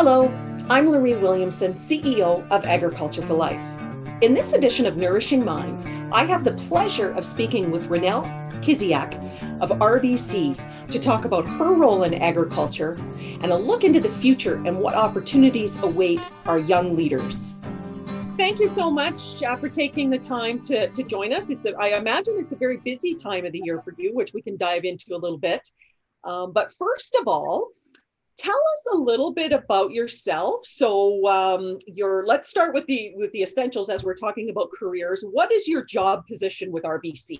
Hello, I'm Lorene Williamson, CEO of Agriculture for Life. In this edition of Nourishing Minds, I have the pleasure of speaking with Ronelle Kiziak of RBC to talk about her role in agriculture and a look into the future and what opportunities await our young leaders. Thank you so much for taking the time to join us. I imagine it's a very busy time of the year for you, which we can dive into a little bit. But first of all, tell us a little bit about yourself. So let's start with the essentials as we're talking about careers. What is your job position with RBC?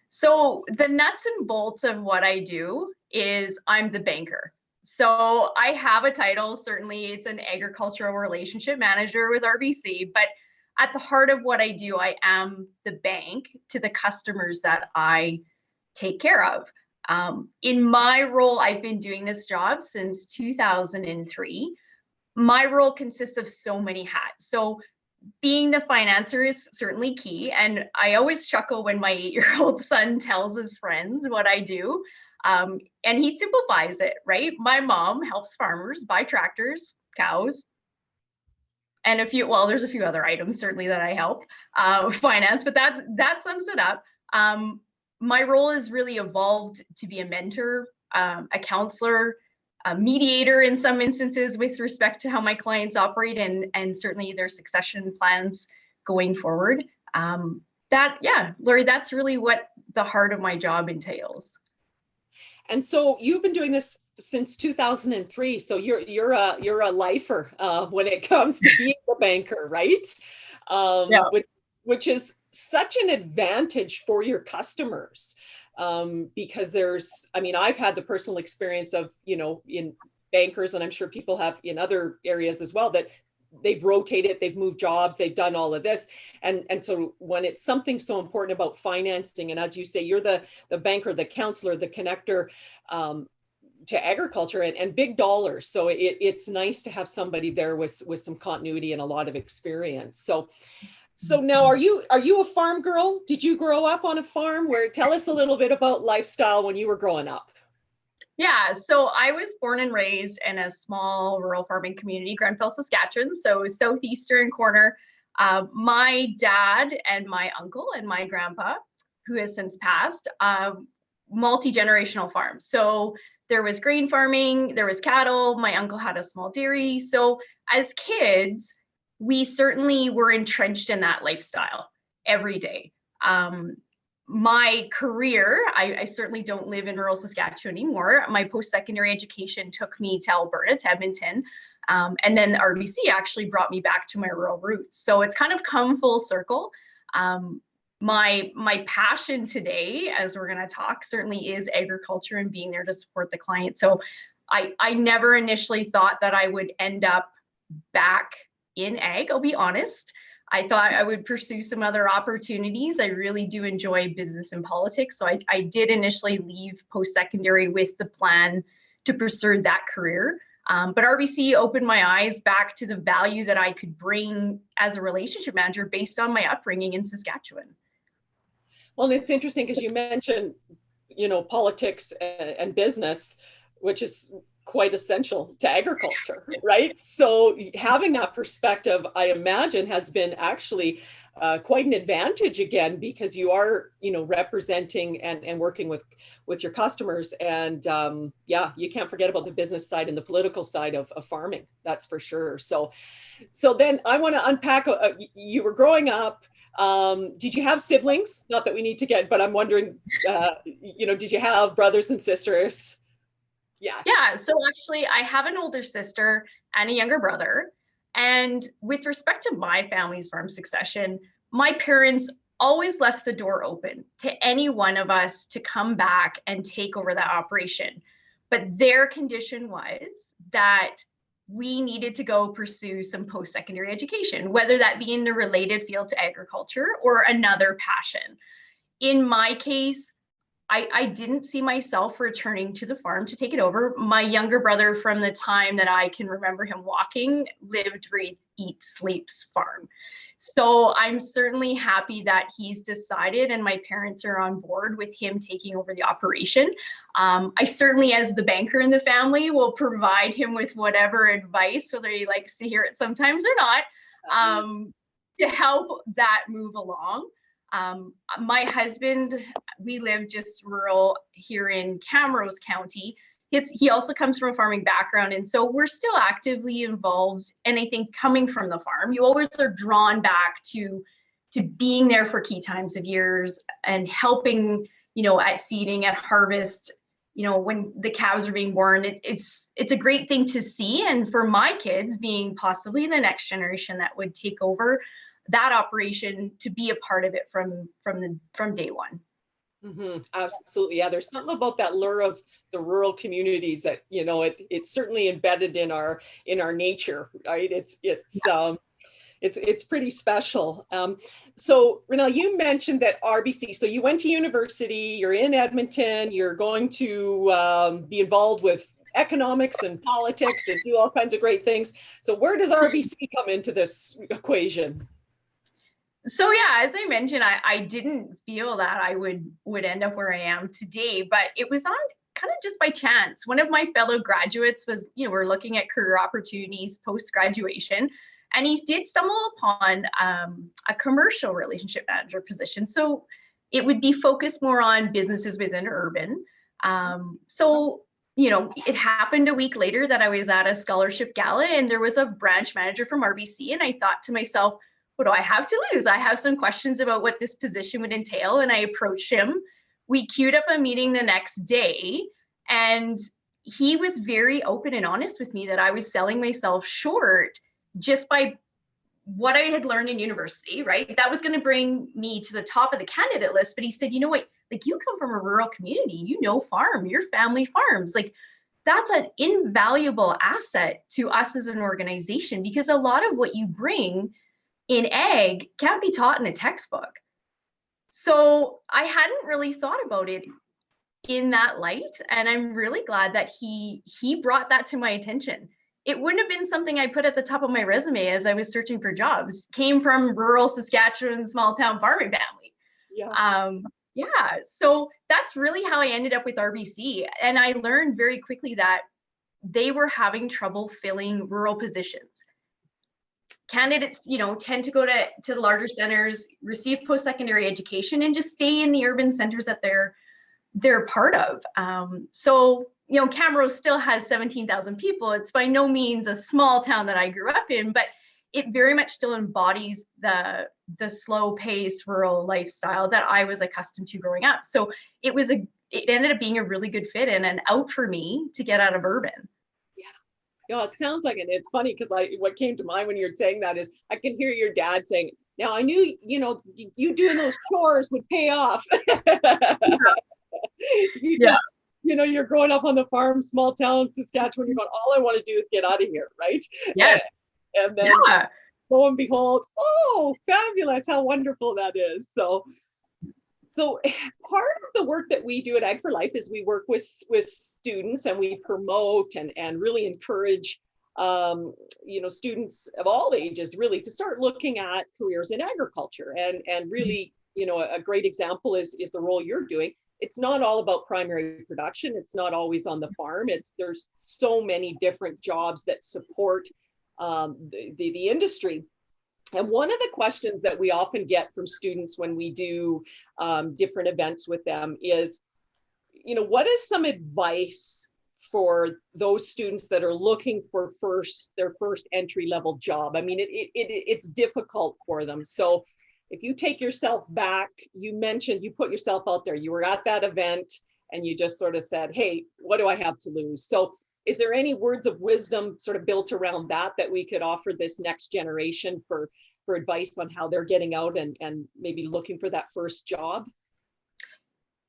So the nuts and bolts of what I do is I'm the banker. So I have a title, certainly it's an agricultural relationship manager with RBC, but at the heart of what I do, I am the bank to the customers that I take care of. In my role, I've been doing this job since 2003. My role consists of so many hats. So being the financer is certainly key. And I always chuckle when my 8-year-old son tells his friends what I do. And he simplifies it, right? My mom helps farmers buy tractors, cows, and there's a few other items certainly that I help finance, but that sums it up. My role has really evolved to be a mentor, a counselor, a mediator in some instances with respect to how my clients operate and certainly their succession plans going forward. Lori, that's really what the heart of my job entails. And so you've been doing this since 2003. So you're a lifer when it comes to being a banker, right? Yeah. Which is such an advantage for your customers because I've had the personal experience of, in bankers, and I'm sure people have in other areas as well, that they've rotated, they've moved jobs, they've done all of this. And so when it's something so important about financing, and as you say, you're the banker, the counselor, the connector to agriculture and big dollars. So it's nice to have somebody there with some continuity and a lot of experience. So now, are you a farm girl? Did you grow up on a farm? Tell us a little bit about lifestyle when you were growing up. Yeah, so I was born and raised in a small rural farming community, Grenfell, Saskatchewan, so southeastern corner. My dad and my uncle and my grandpa, who has since passed, multi-generational farms. So there was grain farming, there was cattle, my uncle had a small dairy. So as kids, we certainly were entrenched in that lifestyle every day. My career, I certainly don't live in rural Saskatchewan anymore. My post-secondary education took me to Alberta, to Edmonton, and then RBC actually brought me back to my rural roots. So it's kind of come full circle. My passion today, as we're going to talk, certainly is agriculture and being there to support the client. So I never initially thought that I would end up back in ag, I'll be honest. I thought I would pursue some other opportunities. I really do enjoy business and politics. So I did initially leave post-secondary with the plan to pursue that career. But RBC opened my eyes back to the value that I could bring as a relationship manager based on my upbringing in Saskatchewan. Well, and it's interesting because you mentioned, politics and business, which is quite essential to agriculture, right? So having that perspective, I imagine, has been actually quite an advantage again, because you are, representing and working with your customers. And you can't forget about the business side and the political side of farming. That's for sure. So then I want to unpack, you were growing up. Did you have siblings? Not that we need to get, but I'm wondering, did you have brothers and sisters? Yes. Yeah, so actually I have an older sister and a younger brother. And with respect to my family's farm succession, my parents always left the door open to any one of us to come back and take over that operation. But their condition was that we needed to go pursue some post-secondary education, whether that be in the related field to agriculture or another passion. In my case, I didn't see myself returning to the farm to take it over. My younger brother, from the time that I can remember him walking, lived, breathed, eats, sleeps farm. So I'm certainly happy that he's decided and my parents are on board with him taking over the operation. I certainly, as the banker in the family, will provide him with whatever advice, whether he likes to hear it sometimes or not, to help that move along. My husband, we live just rural here in Camrose County. He also comes from a farming background, and so we're still actively involved. And I think coming from the farm, you always are drawn back to being there for key times of years and helping, at seeding, at harvest, when the calves are being born. It's a great thing to see, and for my kids being possibly the next generation that would take over that operation, to be a part of it from day one. Absolutely. Yeah. There's something about that lure of the rural communities that, it's certainly embedded in our nature, right? It's pretty special. So Ronelle, you mentioned that RBC, so you went to university, you're in Edmonton, you're going to be involved with economics and politics and do all kinds of great things. So where does RBC come into this equation? So yeah, as I mentioned, I didn't feel that I would end up where I am today, but it was on kind of just by chance. One of my fellow graduates was, we're looking at career opportunities post-graduation, and he did stumble upon a commercial relationship manager position. So it would be focused more on businesses within urban. It happened a week later that I was at a scholarship gala, and there was a branch manager from RBC, and I thought to myself, what do I have to lose? I have some questions about what this position would entail. And I approached him. We queued up a meeting the next day, and he was very open and honest with me that I was selling myself short just by what I had learned in university, right? That was going to bring me to the top of the candidate list. But he said, you know what, like, you come from a rural community, farm, your family farms, like, that's an invaluable asset to us as an organization, because a lot of what you bring in ag can't be taught in a textbook. So I hadn't really thought about it in that light, and I'm really glad that he brought that to my attention. It wouldn't have been something I put at the top of my resume as I was searching for jobs. Came from rural Saskatchewan, small town farming family. So that's really how I ended up with RBC, and I learned very quickly that they were having trouble filling rural positions. Candidates, tend to go to the larger centers, receive post-secondary education, and just stay in the urban centers that they're part of. Camrose still has 17,000 people. It's by no means a small town that I grew up in, but it very much still embodies the slow pace rural lifestyle that I was accustomed to growing up. So it ended up being a really good fit and an out for me to get out of urban. It sounds like it. It's funny because what came to mind when you're saying that is I can hear your dad saying, now I knew, you doing those chores would pay off. You're growing up on the farm, small town, Saskatchewan, you're going, all I want to do is get out of here, right? Yes. And then lo and behold, oh, fabulous, how wonderful that is. So part of the work that we do at Ag for Life is we work with students, and we promote and really encourage students of all ages really to start looking at careers in agriculture. And really, a great example is the role you're doing. It's not all about primary production. It's not always on the farm. There's so many different jobs that support the industry. And one of the questions that we often get from students when we do different events with them is, what is some advice for those students that are looking for their first entry level job? I mean, it's difficult for them. So if you take yourself back, you mentioned you put yourself out there, you were at that event and you just sort of said, hey, what do I have to lose? So is there any words of wisdom sort of built around that we could offer this next generation for advice on how they're getting out and maybe looking for that first job?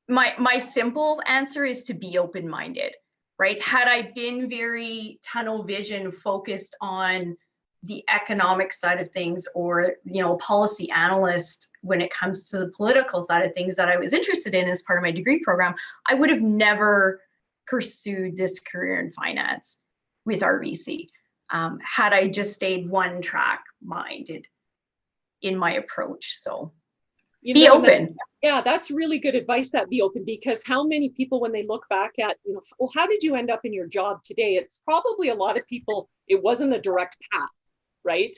My simple answer is to be open-minded, right? Had I been very tunnel vision focused on the economic side of things, or policy analyst when it comes to the political side of things that I was interested in as part of my degree program, I would have never pursued this career in finance with RBC had I just stayed one track minded. in my approach. So You be know, and open. yeah, that's really good advice, that be open, because how many people, when they look back at, well, how did you end up in your job today? It's probably a lot of people, it wasn't a direct path, right?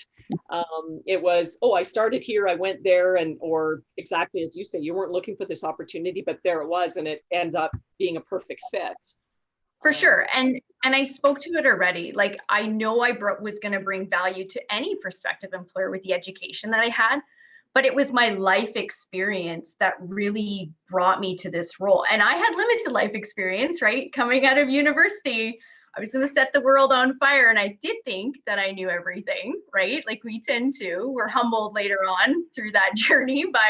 It was, oh, I started here, I went there, and, or exactly as you say, you weren't looking for this opportunity, but there it was, and it ends up being a perfect fit. For sure. And I spoke to it already. Like, I know I was going to bring value to any prospective employer with the education that I had, but it was my life experience that really brought me to this role. And I had limited life experience, right? Coming out of university, I was going to set the world on fire. And I did think that I knew everything, right? Like we tend to. We're humbled later on through that journey, but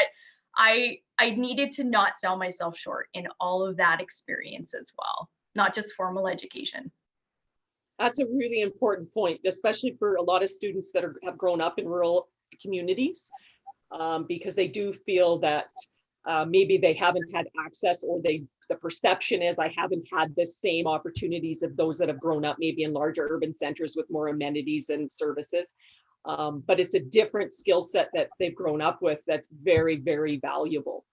I needed to not sell myself short in all of that experience as well, not just formal education. That's a really important point, especially for a lot of students that have grown up in rural communities, because they do feel that maybe they haven't had access, or the perception is, I haven't had the same opportunities of those that have grown up maybe in larger urban centers with more amenities and services. But it's a different skill set that they've grown up with that's very, very valuable.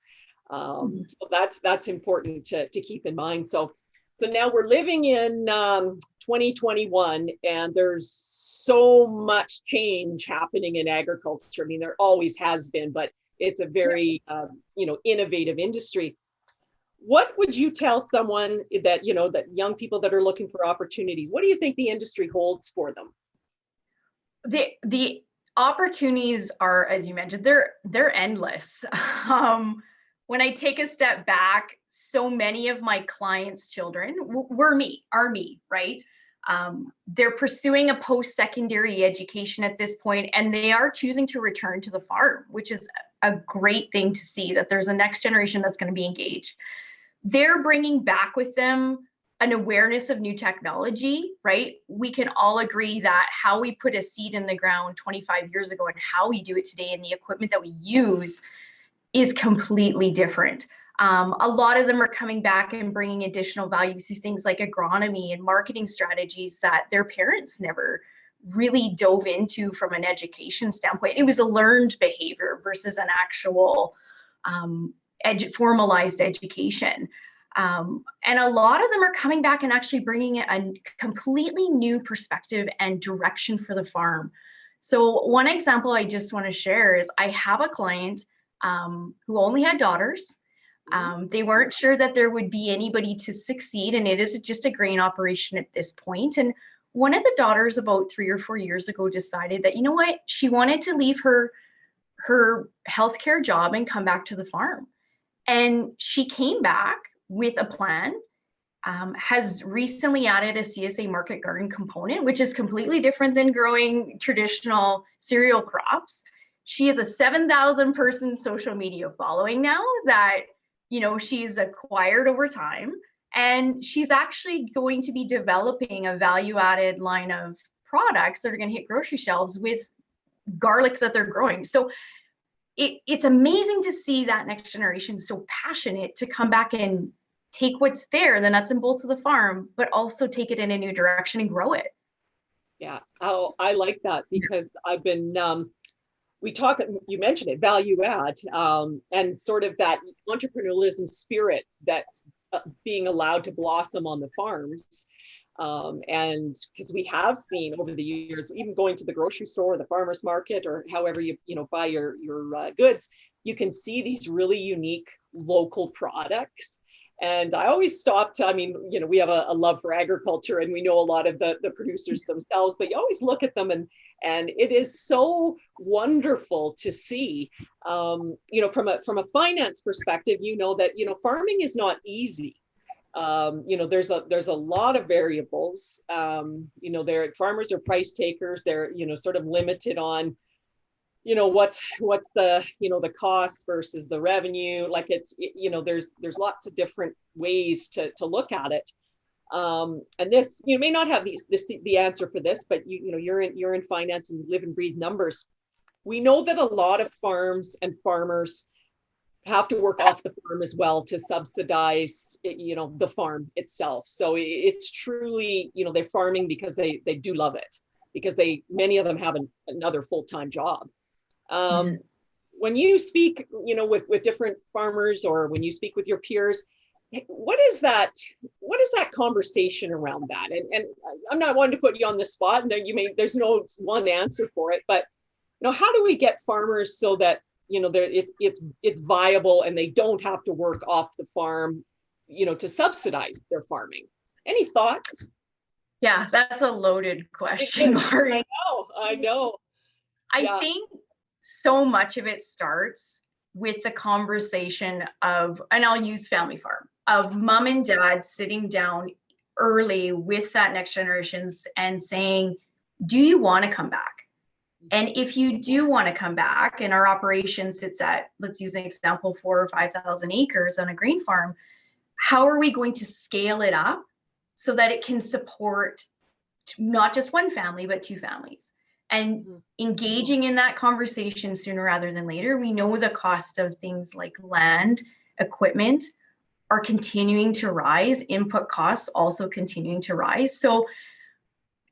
So that's important to keep in mind. So now we're living in 2021, and there's so much change happening in agriculture. I mean, there always has been, but it's a very innovative industry. What would you tell someone that, that young people that are looking for opportunities, what do you think the industry holds for them? The opportunities are, as you mentioned, they're endless. When I take a step back, so many of my clients' children are me, right? They're pursuing a post-secondary education at this point, and they are choosing to return to the farm, which is a great thing to see, that there's a next generation that's going to be engaged. They're bringing back with them an awareness of new technology, right? We can all agree that how we put a seed in the ground 25 years ago and how we do it today, and the equipment that we use, is completely different. A lot of them are coming back and bringing additional value through things like agronomy and marketing strategies that their parents never really dove into from an education standpoint. It was a learned behavior versus an actual formalized education. And a lot of them are coming back and actually bringing a completely new perspective and direction for the farm. So one example I just want to share is, I have a client who only had daughters. They weren't sure that there would be anybody to succeed, and it is just a grain operation at this point. And one of the daughters, about 3 or 4 years ago, decided that, you know what, she wanted to leave her healthcare job and come back to the farm. And she came back with a plan, has recently added a CSA market garden component, which is completely different than growing traditional cereal crops. She has a 7,000 person social media following now that, she's acquired over time. And she's actually going to be developing a value-added line of products that are going to hit grocery shelves with garlic that they're growing. So it's amazing to see that next generation so passionate to come back and take what's there, the nuts and bolts of the farm, but also take it in a new direction and grow it. Yeah, I like that, because I've been, you mentioned it, value add, and sort of that entrepreneurialism spirit that's being allowed to blossom on the farms. And because we have seen over the years, even going to the grocery store, or the farmer's market, or however you buy your goods, you can see these really unique local products. And I always stop to, we have a love for agriculture, and we know a lot of the producers themselves, but you always look at them, and it is so wonderful to see, from a finance perspective, that, farming is not easy. There's a lot of variables. Farmers are price takers. They're, sort of limited on, what's the cost versus the revenue. Like there's lots of different ways to look at it. And this, you may not have the answer for this, but you're in finance and you live and breathe numbers. We know that a lot of farms and farmers have to work off the farm as well to subsidize, the farm itself. So it's truly, they're farming because they do love it, because many of them have another full-time job. when you speak, with different farmers, or when you speak with your peers, what is that conversation around that? And I'm not wanting to put you on the spot, and there's no one answer for it, but how do we get farmers so that it's viable and they don't have to work off the farm, to subsidize their farming? Any thoughts? Yeah, that's a loaded question, Lori. I know. I think so much of it starts with the conversation of, and I'll use family farm, of mom and dad sitting down early with that next generations and saying, do you want to come back? And if you do want to come back, and our operation sits at, let's use an example, 4,000 or 5,000 acres on a grain farm, how are we going to scale it up so that it can support not just one family, but two families? And engaging in that conversation sooner rather than later. We know the cost of things like land, equipment are continuing to rise, input costs also continuing to rise. So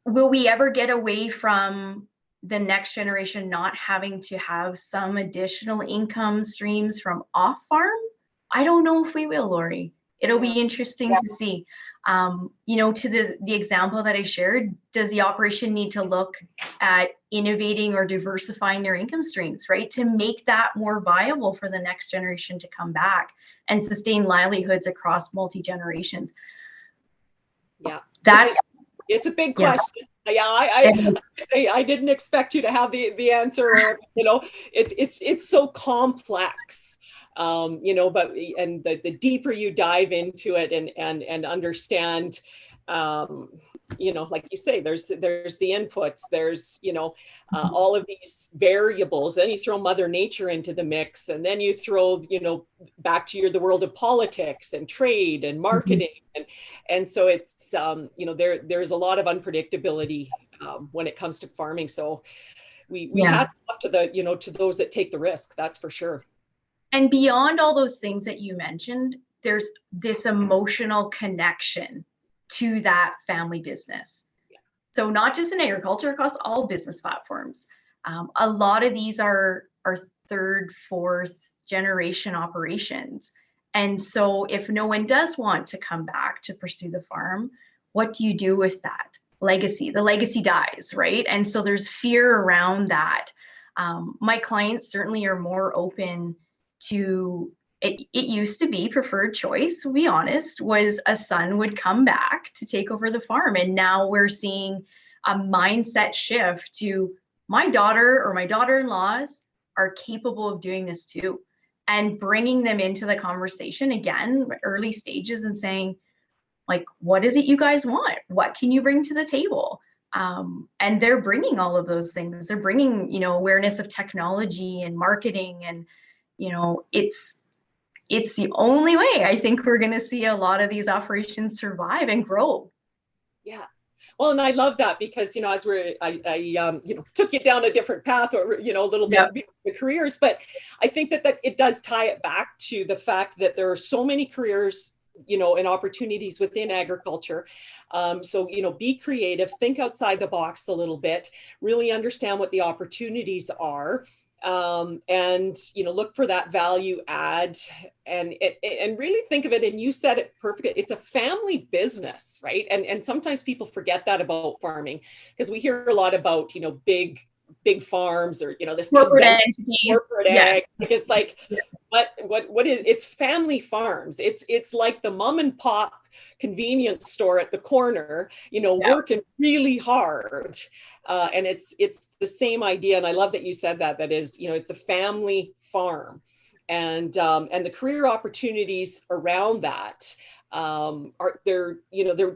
will we ever get away from the next generation not having to have some additional income streams from off farm? I don't know if we will, Lori. It'll be interesting to see. To the example that I shared, does the operation need to look at innovating or diversifying their income streams, right? To make that more viable for the next generation to come back and sustain livelihoods across multi-generations. Yeah. That's it's a big question. Yeah, I didn't expect you to have the answer, or it's so complex. But the deeper you dive into it and understand, like you say, there's the inputs, there's all of these variables. Then you throw Mother Nature into the mix, and then you throw back to the world of politics and trade and marketing, and so it's there's a lot of unpredictability when it comes to farming. So we have to talk to to those that take the risk. That's for sure. And beyond all those things that you mentioned, there's this emotional connection to that family business. So not just in agriculture, across all business platforms. A lot of these are third, fourth generation operations. And so if no one does want to come back to pursue the farm, what do you do with that legacy? The legacy dies, right? And so there's fear around that. My clients certainly are more open to it. Used to be preferred choice, to be honest, was a son would come back to take over the farm. And now we're seeing a mindset shift to my daughter or my daughter-in-laws are capable of doing this too. And bringing them into the conversation again, early stages, and saying, like, what is it you guys want? What can you bring to the table? And they're bringing all of those things. They're bringing, awareness of technology and marketing, and it's the only way I think we're going to see a lot of these operations survive and grow. Yeah. Well, and I love that because, as I took you down a different path, or, a little bit the careers, but I think that it does tie it back to the fact that there are so many careers, and opportunities within agriculture. So, be creative, think outside the box a little bit, really understand what the opportunities are. And look for that value add, and really think of it. And you said it perfectly. It's a family business, right? And sometimes people forget that about farming, because we hear a lot about big farms, or this corporate ag. It's like, what is? It's family farms. It's like the mom and pop convenience store at the corner, working really hard. And it's the same idea. And I love that you said that is, it's a family farm, and the career opportunities around that they're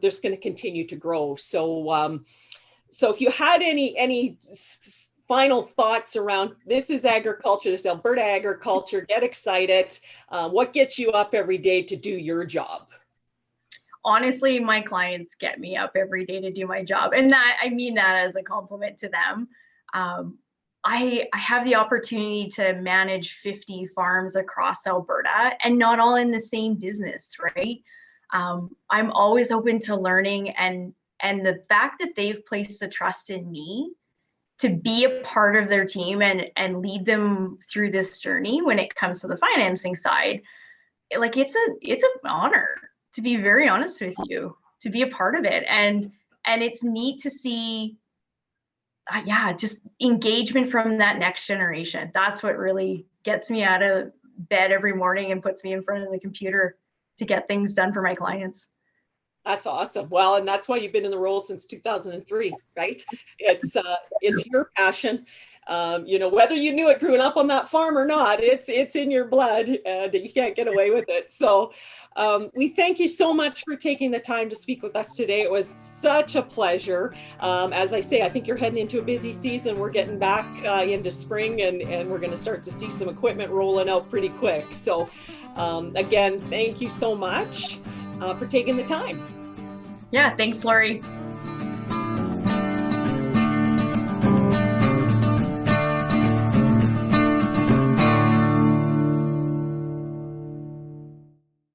just going to continue to grow. So if you had any final thoughts around, this is agriculture, this is Alberta agriculture, get excited. What gets you up every day to do your job? Honestly, my clients get me up every day to do my job. And that, I mean that as a compliment to them. I have the opportunity to manage 50 farms across Alberta, and not all in the same business, right? I'm always open to learning, and the fact that they've placed the trust in me to be a part of their team and lead them through this journey when it comes to the financing side. Like it's an honor, to be very honest with you, to be a part of it. And it's neat to see just engagement from that next generation. That's what really gets me out of bed every morning and puts me in front of the computer to get things done for my clients. That's awesome. Well, and that's why you've been in the role since 2003, right? It's your passion. Whether you knew it growing up on that farm or not, it's in your blood, and you can't get away with it. So we thank you so much for taking the time to speak with us today. It was such a pleasure. As I say, I think you're heading into a busy season. We're getting back into spring, and we're going to start to see some equipment rolling out pretty quick. So again, thank you so much for taking the time. Yeah, thanks, Lori.